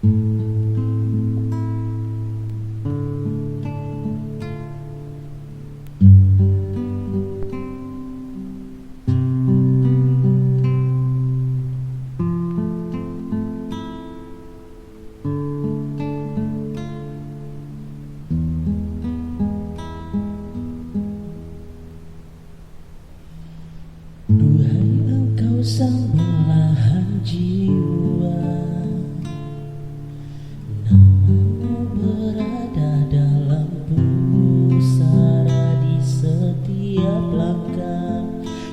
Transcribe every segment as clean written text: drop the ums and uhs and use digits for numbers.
Duhai engkau sang belahan jiwa, namamu berada dalam pusara di setiap langkah.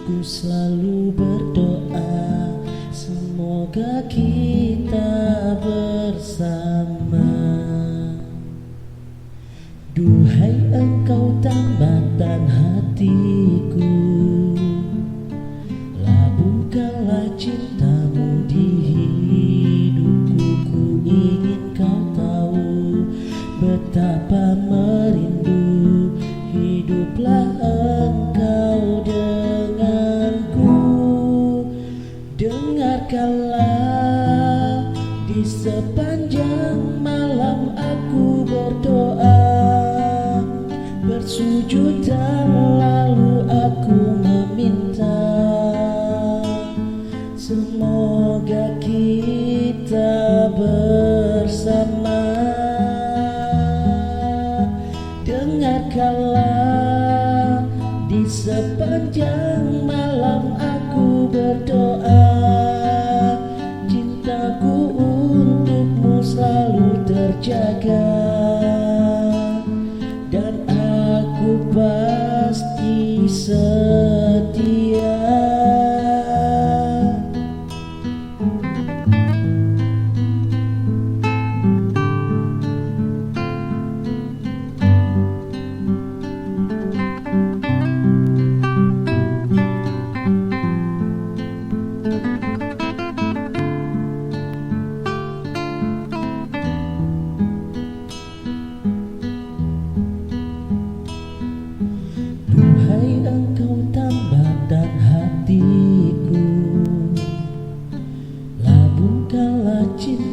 Ku selalu berdoa semoga kita bersama. Duhai engkau tambatan hatiku, labungkanlah cintamu di hidupku. Ku ingin kau tahu betapa merindu hiduplah engkau denganku. Dengarkanlah di sepanjang malam aku berdoa, bersujud dan lalu aku meminta, semoga kita bersama. Dengarkanlah di sepanjang malam aku berdoa, cintaku untukmu selalu terjaga, dan aku pasti setia. Duhai engkau tambatan hatiku, labungkanlah cinta